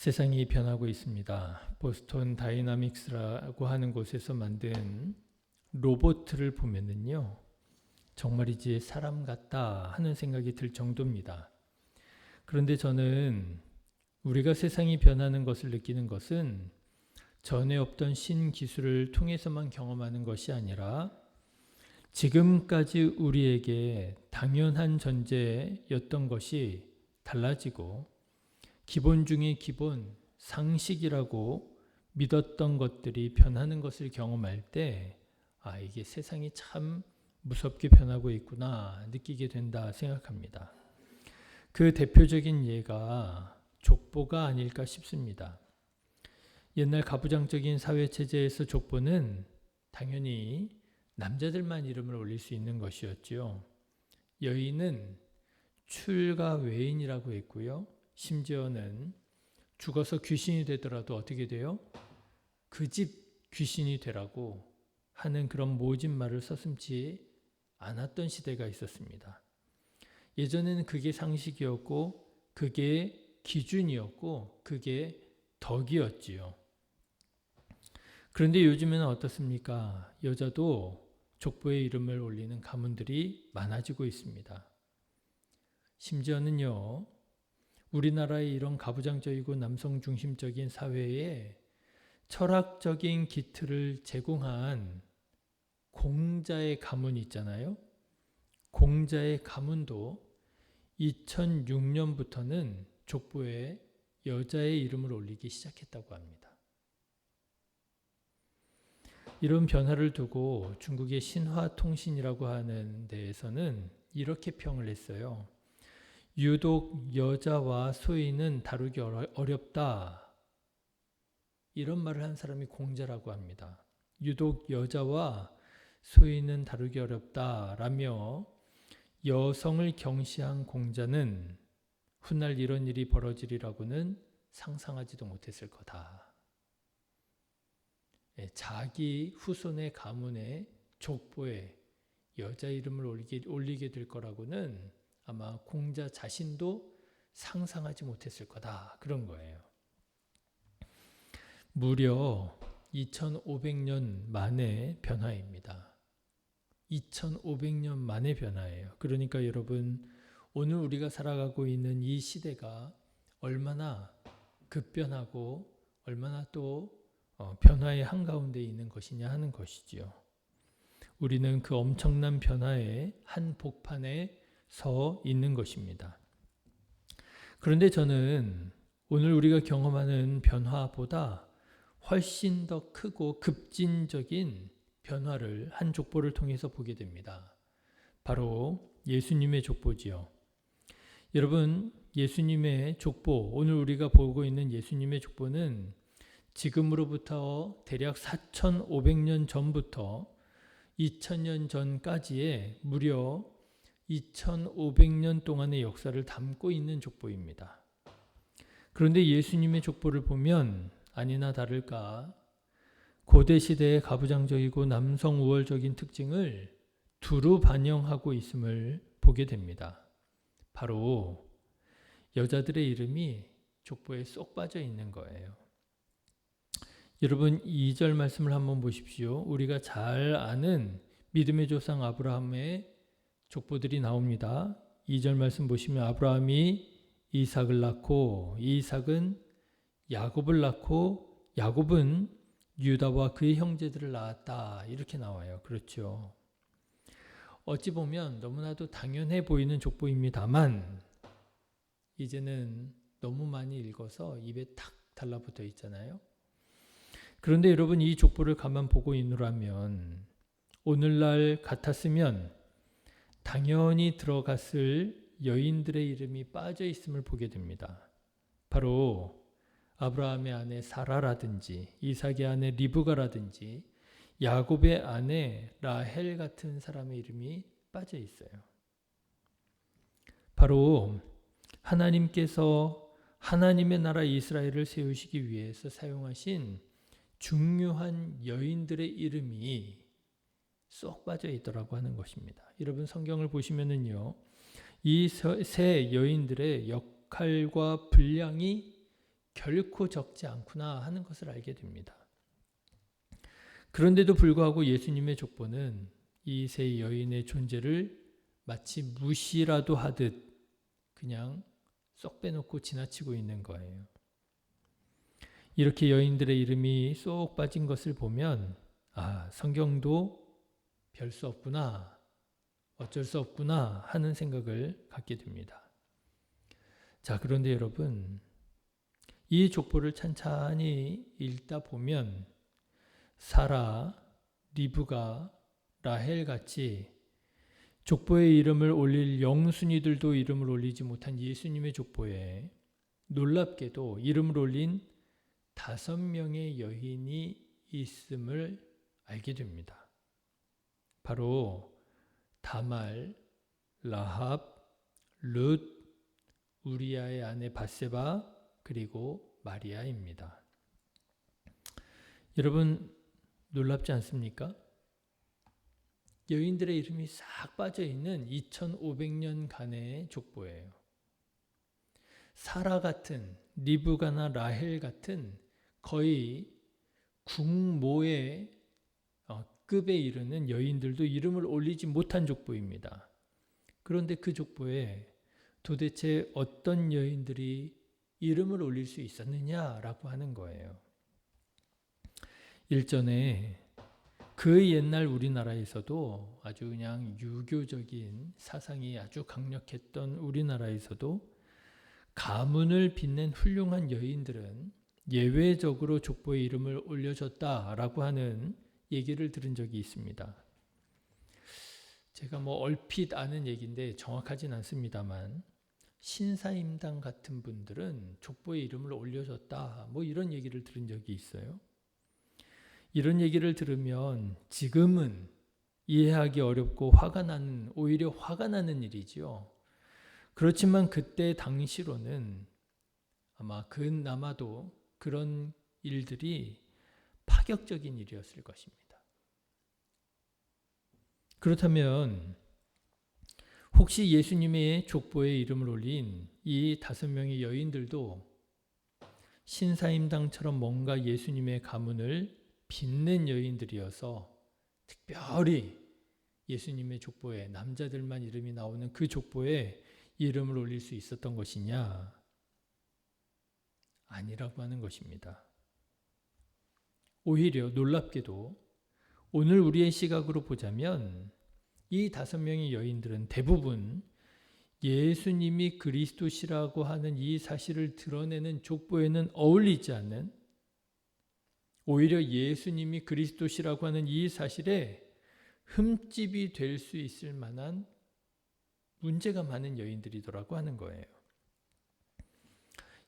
세상이 변하고 있습니다. 보스턴 다이나믹스라고 하는 곳에서 만든 로봇을 보면은요, 정말이지 사람 같다 하는 생각이 들 정도입니다. 그런데 저는 우리가 세상이 변하는 것을 느끼는 것은 전에 없던 신기술을 통해서만 경험하는 것이 아니라 지금까지 우리에게 당연한 전제였던 것이 달라지고 기본 중에 기본, 상식이라고 믿었던 것들이 변하는 것을 경험할 때 이게 세상이 참 무섭게 변하고 있구나 느끼게 된다 생각합니다. 그 대표적인 예가 족보가 아닐까 싶습니다. 옛날 가부장적인 사회체제에서 족보는 당연히 남자들만 이름을 올릴 수 있는 것이었죠. 여인은 출가 외인이라고 했고요. 심지어는 죽어서 귀신이 되더라도 어떻게 돼요? 그 집 귀신이 되라고 하는 그런 모진 말을 서슴지 않았던 시대가 있었습니다. 예전에는 그게 상식이었고 그게 기준이었고 그게 덕이었지요. 그런데 요즘에는 어떻습니까? 여자도 족보에 이름을 올리는 가문들이 많아지고 있습니다. 심지어는요, 우리나라의 이런 가부장적이고 남성 중심적인 사회에 철학적인 기틀을 제공한 공자의 가문이 있잖아요. 공자의 가문도 2006년부터는 족보에 여자의 이름을 올리기 시작했다고 합니다. 이런 변화를 두고 중국의 신화통신이라고 하는 데에서는 이렇게 평을 했어요. 유독 여자와 소인은 다루기 어렵다. 이런 말을 한 사람이 공자라고 합니다. 유독 여자와 소인은 다루기 어렵다라며 여성을 경시한 공자는 훗날 이런 일이 벌어지리라고는 상상하지도 못했을 거다. 자기 후손의 가문의 족보에 여자 이름을 올리게 될 거라고는 아마 공자 자신도 상상하지 못했을 거다. 그런 거예요. 무려 2500년 만의 변화입니다. 2500년 만의 변화예요. 그러니까 여러분, 오늘 우리가 살아가고 있는 이 시대가 얼마나 급변하고 얼마나 또 변화의 한가운데 있는 것이냐 하는 것이지요. 우리는 그 엄청난 변화의 한복판에 서 있는 것입니다. 그런데 저는 오늘 우리가 경험하는 변화보다 훨씬 더 크고 급진적인 변화를 한 족보를 통해서 보게 됩니다. 바로 예수님의 족보지요. 여러분, 예수님의 족보, 오늘 우리가 보고 있는 예수님의 족보는 지금으로부터 대략 4,500년 전부터 2000년 전까지의 무려 2500년 동안의 역사를 담고 있는 족보입니다. 그런데 예수님의 족보를 보면 아니나 다를까 고대 시대의 가부장적이고 남성 우월적인 특징을 두루 반영하고 있음을 보게 됩니다. 바로 여자들의 이름이 족보에 쏙 빠져 있는 거예요. 여러분 2절 말씀을 한번 보십시오. 우리가 잘 아는 믿음의 조상 아브라함의 족보들이 나옵니다. 2절 말씀 보시면 아브라함이 이삭을 낳고 이삭은 야곱을 낳고 야곱은 유다와 그의 형제들을 낳았다. 이렇게 나와요. 그렇죠. 어찌 보면 너무나도 당연해 보이는 족보입니다만 이제는 너무 많이 읽어서 입에 탁 달라붙어 있잖아요. 그런데 여러분 이 족보를 가만 보고 있노라면 오늘날 같았으면 당연히 들어갔을 여인들의 이름이 빠져 있음을 보게 됩니다. 바로 아브라함의 아내 사라라든지 이삭의 아내 리브가라든지 야곱의 아내 라헬 같은 사람의 이름이 빠져 있어요. 바로 하나님께서 하나님의 나라 이스라엘을 세우시기 위해서 사용하신 중요한 여인들의 이름이 쏙 빠져 있더라고 하는 것입니다. 여러분 성경을 보시면은요, 이 세 여인들의 역할과 분량이 결코 적지 않구나 하는 것을 알게 됩니다. 그런데도 불구하고 예수님의 족보는 이 세 여인의 존재를 마치 무시라도 하듯 그냥 쏙 빼놓고 지나치고 있는 거예요. 이렇게 여인들의 이름이 쏙 빠진 것을 보면 성경도 별 수 없구나, 어쩔 수 없구나 하는 생각을 갖게 됩니다. 자, 그런데 여러분, 이 족보를 찬찬히 읽다 보면 사라, 리브가, 라헬 같이 족보에 이름을 올릴 영순이들도 이름을 올리지 못한 예수님의 족보에 놀랍게도 이름을 올린 5명의 여인이 있음을 알게 됩니다. 바로 다말, 라합, 룻, 우리아의 아내 밧세바, 그리고 마리아입니다. 여러분, 놀랍지 않습니까? 여인들의 이름이 싹 빠져있는 2500년간의 족보예요. 사라 같은, 리브가나 라헬 같은 거의 국모의 급에 이르는 여인들도 이름을 올리지 못한 족보입니다. 그런데 그 족보에 도대체 어떤 여인들이 이름을 올릴 수 있었느냐라고 하는 거예요. 일전에 그 옛날 우리나라에서도 아주 그냥 유교적인 사상이 아주 강력했던 우리나라에서도 가문을 빛낸 훌륭한 여인들은 예외적으로 족보에 이름을 올려줬다라고 하는 얘기를 들은 적이 있습니다. 제가 얼핏 아는 얘기인데 정확하진 않습니다만 신사임당 같은 분들은 족보에 이름을 올려줬다 이런 얘기를 들은 적이 있어요. 이런 얘기를 들으면 지금은 이해하기 어렵고 오히려 화가 나는 일이지요. 그렇지만 그때 당시로는 아마도 그런 일들이 파격적인 일이었을 것입니다. 그렇다면 혹시 예수님의 족보에 이름을 올린 이 5명의 여인들도 신사임당처럼 뭔가 예수님의 가문을 빛낸 여인들이어서 특별히 예수님의 족보에 남자들만 이름이 나오는 그 족보에 이름을 올릴 수 있었던 것이냐? 아니라고 하는 것입니다. 오히려 놀랍게도 오늘 우리의 시각으로 보자면 이 5명의 여인들은 대부분 예수님이 그리스도시라고 하는 이 사실을 드러내는 족보에는 어울리지 않는, 오히려 예수님이 그리스도시라고 하는 이 사실에 흠집이 될 수 있을 만한 문제가 많은 여인들이더라고 하는 거예요.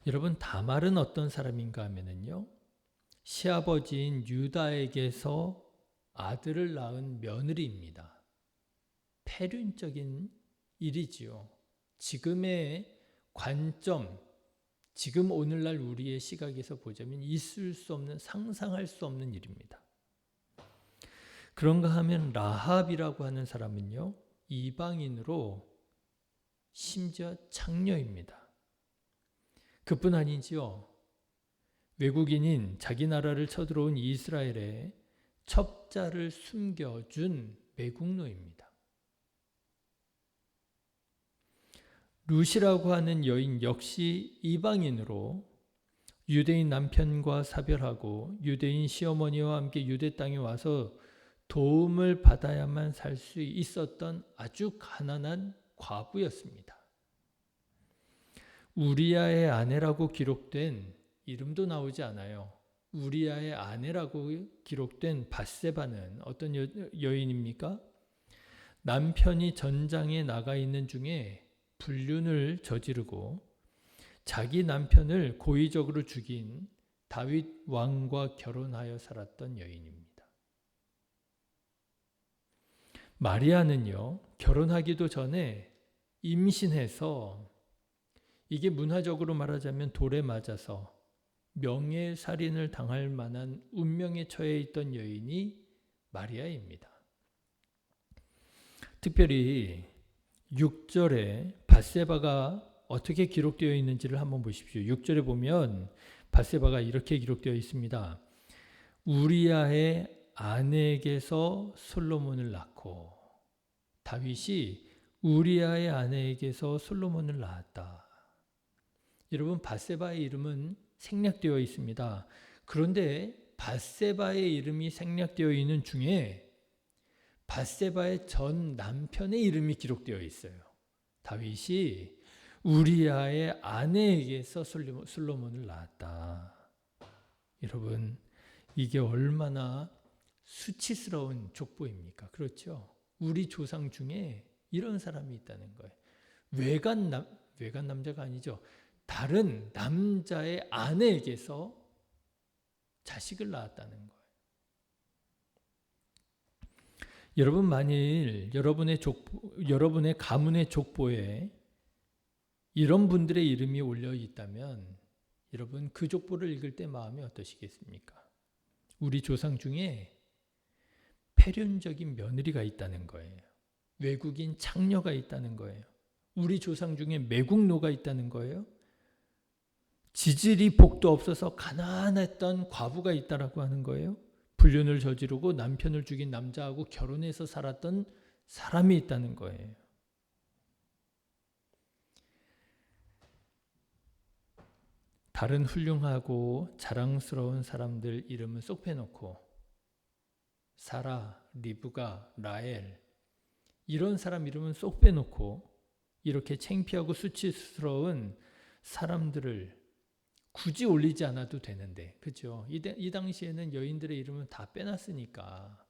여러분, 다말은 어떤 사람인가 하면은요, 시아버지인 유다에게서 아들을 낳은 며느리입니다. 폐륜적인 일이지요. 지금의 관점, 지금 오늘날 우리의 시각에서 보자면 있을 수 없는, 상상할 수 없는 일입니다. 그런가 하면 라합이라고 하는 사람은요, 이방인으로 심지어 창녀입니다. 그뿐 아니지요. 외국인인 자기 나라를 쳐들어온 이스라엘에 첩자를 숨겨준 매국노입니다. 룻이라고 하는 여인 역시 이방인으로 유대인 남편과 사별하고 유대인 시어머니와 함께 유대 땅에 와서 도움을 받아야만 살 수 있었던 아주 가난한 과부였습니다. 우리아의 아내라고 기록된, 이름도 나오지 않아요. 우리아의 아내라고 기록된 밧세바는 어떤 여인입니까? 남편이 전장에 나가 있는 중에 불륜을 저지르고 자기 남편을 고의적으로 죽인 다윗 왕과 결혼하여 살았던 여인입니다. 마리아는요, 결혼하기도 전에 임신해서, 이게 문화적으로 말하자면 돌에 맞아서 명예살인을 당할 만한 운명에 처해 있던 여인이 마리아입니다. 특별히 6절에 밧세바가 어떻게 기록되어 있는지를 한번 보십시오. 6절에 보면 밧세바가 이렇게 기록되어 있습니다. 우리아의 아내에게서 솔로몬을 낳고, 다윗이 우리아의 아내에게서 솔로몬을 낳았다. 여러분, 밧세바의 이름은 생략되어 있습니다. 그런데 밧세바의 이름이 생략되어 있는 중에 밧세바의 전 남편의 이름이 기록되어 있어요. 다윗이 우리아의 아내에게서 솔로몬을 낳았다. 여러분, 이게 얼마나 수치스러운 족보입니까? 그렇죠? 우리 조상 중에 이런 사람이 있다는 거예요. 외간 남자가 아니죠. 다른 남자의 아내에게서 자식을 낳았다는 거예요. 여러분, 만일 여러분의 가문의 족보에 이런 분들의 이름이 올려 있다면 여러분, 그 족보를 읽을 때 마음이 어떠시겠습니까? 우리 조상 중에 폐륜적인 며느리가 있다는 거예요. 외국인 창녀가 있다는 거예요. 우리 조상 중에 매국노가 있다는 거예요. 지질이 복도 없어서 가난했던 과부가 있다라고 하는 거예요. 불륜을 저지르고 남편을 죽인 남자하고 결혼해서 살았던 사람이 있다는 거예요. 다른 훌륭하고 자랑스러운 사람들 이름은 쏙 빼놓고 사라, 리브가, 라엘 이런 사람 이름은 쏙 빼놓고 이렇게 창피하고 수치스러운 사람들을 굳이 올리지 않아도 되는데, 그렇죠? 이 당시에는 여인들의 이름은 다 빼놨으니까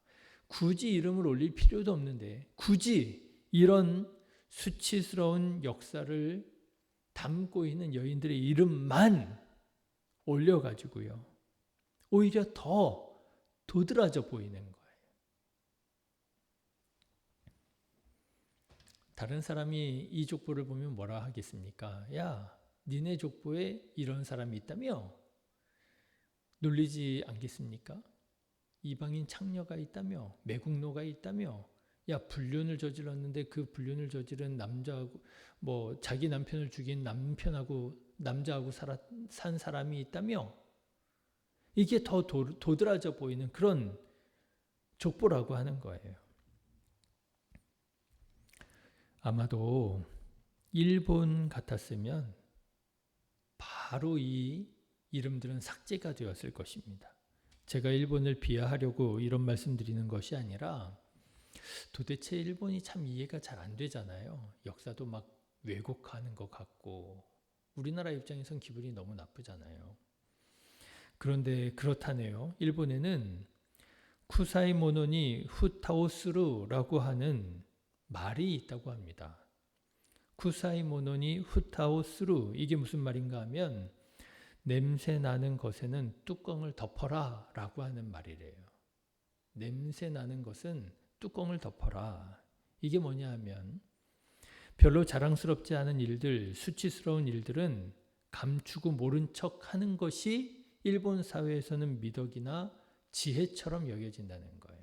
굳이 이름을 올릴 필요도 없는데 굳이 이런 수치스러운 역사를 담고 있는 여인들의 이름만 올려가지고요, 오히려 더 도드라져 보이는 거예요. 다른 사람이 이 족보를 보면 뭐라 하겠습니까? 야, 니네 족보에 이런 사람이 있다며? 놀리지 않겠습니까? 이방인 창녀가 있다며? 매국노가 있다며? 야, 불륜을 저질렀는데 그 불륜을 저지른 남자하고 자기 남편을 죽인 남자하고 산 사람이 있다며? 이게 더 도드라져 보이는 그런 족보라고 하는 거예요. 아마도 일본 같았으면 바로 이 이름들은 삭제가 되었을 것입니다. 제가 일본을 비하하려고 이런 말씀드리는 것이 아니라 도대체 일본이 참 이해가 잘 안 되잖아요. 역사도 막 왜곡하는 것 같고 우리나라 입장에선 기분이 너무 나쁘잖아요. 그런데 그렇다네요. 일본에는 쿠사이모노니 후타오스루라고 하는 말이 있다고 합니다. 쿠사이모노니 후타오스루, 이게 무슨 말인가 하면 냄새 나는 것에는 뚜껑을 덮어라 라고 하는 말이래요. 냄새 나는 것은 뚜껑을 덮어라. 이게 뭐냐 하면 별로 자랑스럽지 않은 일들, 수치스러운 일들은 감추고 모른 척 하는 것이 일본 사회에서는 미덕이나 지혜처럼 여겨진다는 거예요.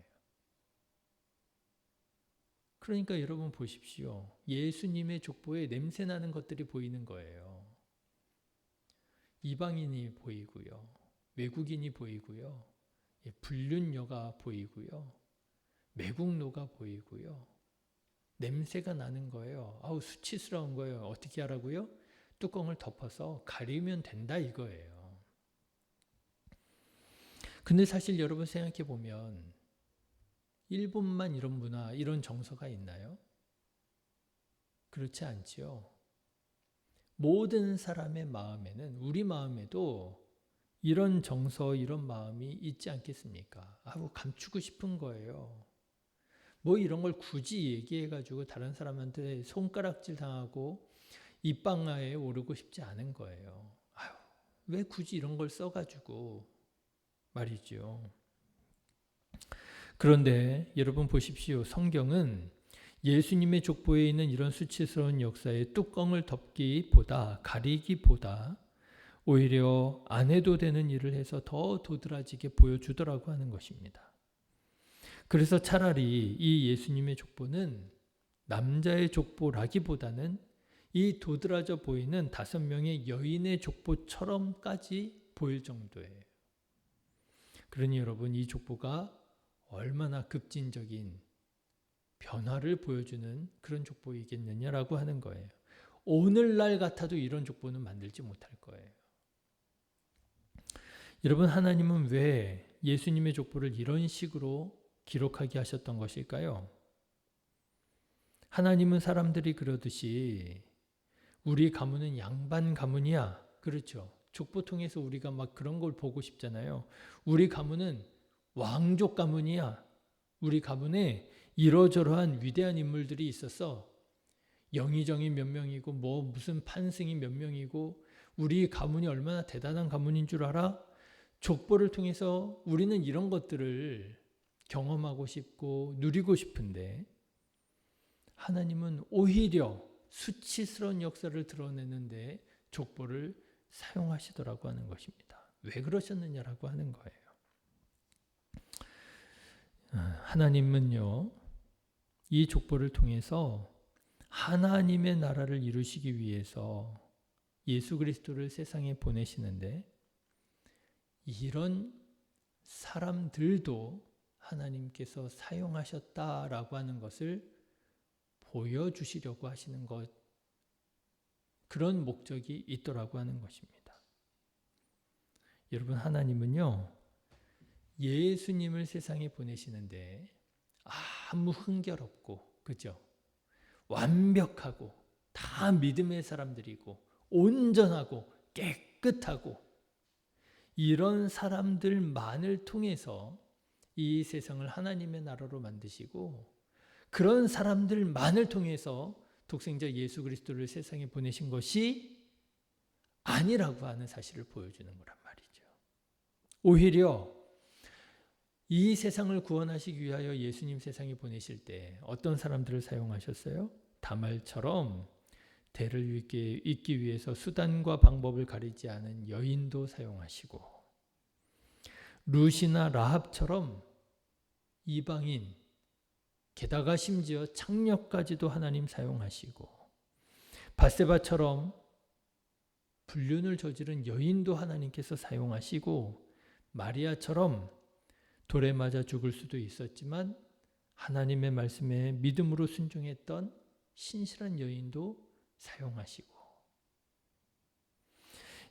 그러니까 여러분 보십시오. 예수님의 족보에 냄새 나는 것들이 보이는 거예요. 이방인이 보이고요. 외국인이 보이고요. 불륜녀가 보이고요. 매국노가 보이고요. 냄새가 나는 거예요. 아우, 수치스러운 거예요. 어떻게 하라고요? 뚜껑을 덮어서 가리면 된다 이거예요. 근데 사실 여러분 생각해 보면 일본만 이런 문화, 이런 정서가 있나요? 그렇지 않지요. 모든 사람의 마음에는, 우리 마음에도 이런 정서, 이런 마음이 있지 않겠습니까? 아우, 감추고 싶은 거예요. 이런 걸 굳이 얘기해가지고 다른 사람한테 손가락질 당하고 입방아에 오르고 싶지 않은 거예요. 아유, 왜 굳이 이런 걸 써가지고 말이죠. 그런데 여러분 보십시오. 성경은 예수님의 족보에 있는 이런 수치스러운 역사에 뚜껑을 덮기보다, 가리기보다 오히려 안 해도 되는 일을 해서 더 도드라지게 보여주더라고 하는 것입니다. 그래서 차라리 이 예수님의 족보는 남자의 족보라기보다는 이 도드라져 보이는 5명의 여인의 족보처럼까지 보일 정도예요. 그러니 여러분, 이 족보가 얼마나 급진적인 변화를 보여주는 그런 족보이겠느냐라고 하는 거예요. 오늘날 같아도 이런 족보는 만들지 못할 거예요. 여러분, 하나님은 왜 예수님의 족보를 이런 식으로 기록하게 하셨던 것일까요? 하나님은 사람들이 그러듯이 우리 가문은 양반 가문이야. 그렇죠. 족보 통해서 우리가 막 그런 걸 보고 싶잖아요. 우리 가문은 왕족 가문이야. 우리 가문에 이러저러한 위대한 인물들이 있었어. 영의정이 몇 명이고 뭐 무슨 판승이 몇 명이고 우리 가문이 얼마나 대단한 가문인 줄 알아? 족보를 통해서 우리는 이런 것들을 경험하고 싶고 누리고 싶은데 하나님은 오히려 수치스러운 역사를 드러내는데 족보를 사용하시더라고 하는 것입니다. 왜 그러셨느냐라고 하는 거예요. 하나님은요, 이 족보를 통해서 하나님의 나라를 이루시기 위해서 예수 그리스도를 세상에 보내시는데 이런 사람들도 하나님께서 사용하셨다라고 하는 것을 보여주시려고 하시는 것, 그런 목적이 있더라고 하는 것입니다. 여러분, 하나님은요, 예수님을 세상에 보내시는데 아무 흠결 없고, 그죠? 완벽하고 다 믿음의 사람들이고 온전하고 깨끗하고 이런 사람들만을 통해서 이 세상을 하나님의 나라로 만드시고 그런 사람들만을 통해서 독생자 예수 그리스도를 세상에 보내신 것이 아니라고 하는 사실을 보여주는 거란 말이죠. 오히려 이 세상을 구원하시기 위하여 예수님 세상에 보내실 때 어떤 사람들을 사용하셨어요? 다말처럼 대를 잇기 위해서 수단과 방법을 가리지 않은 여인도 사용하시고 룻이나 라합처럼 이방인, 게다가 심지어 창녀까지도 하나님 사용하시고 밧세바처럼 불륜을 저지른 여인도 하나님께서 사용하시고 마리아처럼 돌에 맞아 죽을 수도 있었지만 하나님의 말씀에 믿음으로 순종했던 신실한 여인도 사용하시고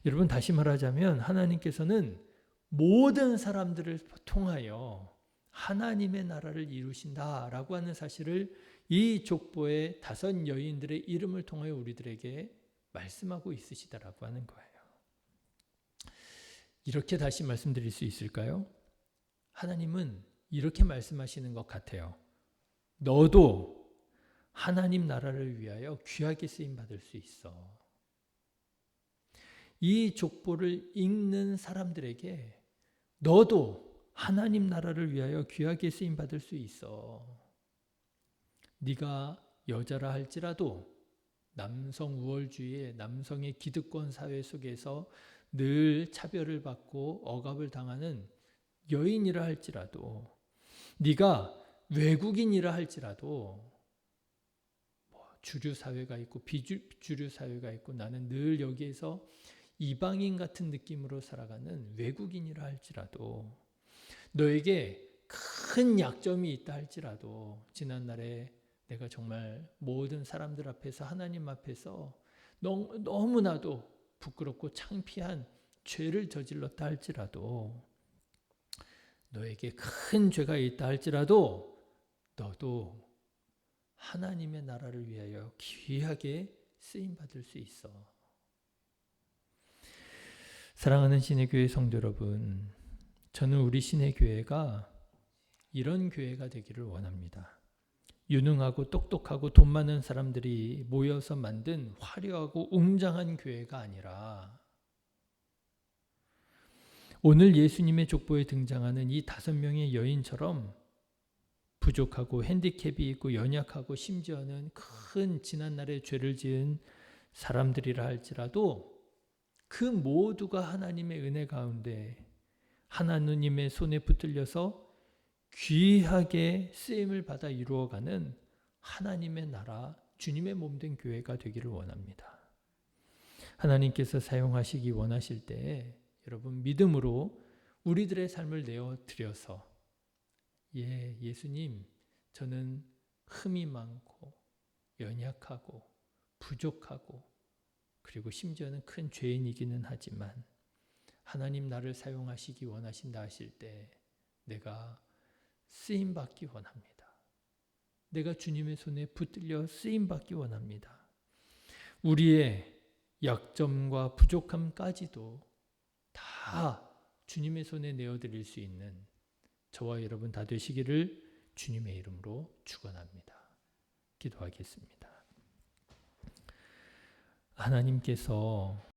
여러분, 다시 말하자면 하나님께서는 모든 사람들을 통하여 하나님의 나라를 이루신다라고 하는 사실을 이 족보의 5 여인들의 이름을 통하여 우리들에게 말씀하고 있으시다라고 하는 거예요. 이렇게 다시 말씀드릴 수 있을까요? 하나님은 이렇게 말씀하시는 것 같아요. 너도 하나님 나라를 위하여 귀하게 쓰임받을 수 있어. 이 족보를 읽는 사람들에게 너도 하나님 나라를 위하여 귀하게 쓰임받을 수 있어. 네가 여자라 할지라도 남성 우월주의의 남성의 기득권 사회 속에서 늘 차별을 받고 억압을 당하는 여인이라 할지라도 네가 외국인이라 할지라도 주류 사회가 있고 비주류 사회가 있고 나는 늘 여기에서 이방인 같은 느낌으로 살아가는 외국인이라 할지라도 너에게 큰 약점이 있다 할지라도 지난날에 내가 정말 모든 사람들 앞에서 하나님 앞에서 너무나도 부끄럽고 창피한 죄를 저질렀다 할지라도 너에게 큰 죄가 있다 할지라도 너도 하나님의 나라를 위하여 귀하게 쓰임받을 수 있어. 사랑하는 신의교회 성도 여러분, 저는 우리 신의교회가 이런 교회가 되기를 원합니다. 유능하고 똑똑하고 돈 많은 사람들이 모여서 만든 화려하고 웅장한 교회가 아니라 오늘 예수님의 족보에 등장하는 이 5명의 여인처럼 부족하고 핸디캡이 있고 연약하고 심지어는 큰 지난날에 죄를 지은 사람들이라 할지라도 그 모두가 하나님의 은혜 가운데 하나님의 손에 붙들려서 귀하게 쓰임을 받아 이루어가는 하나님의 나라, 주님의 몸된 교회가 되기를 원합니다. 하나님께서 사용하시기 원하실 때 여러분 믿음으로 우리들의 삶을 내어드려서 예수님, 저는 흠이 많고 연약하고 부족하고 그리고 심지어는 큰 죄인이기는 하지만 하나님 나를 사용하시기 원하신다 하실 때 내가 쓰임받기 원합니다. 내가 주님의 손에 붙들려 쓰임받기 원합니다. 우리의 약점과 부족함까지도 다 주님의 손에 내어드릴 수 있는 저와 여러분 다 되시기를 주님의 이름으로 축원합니다. 기도하겠습니다. 하나님께서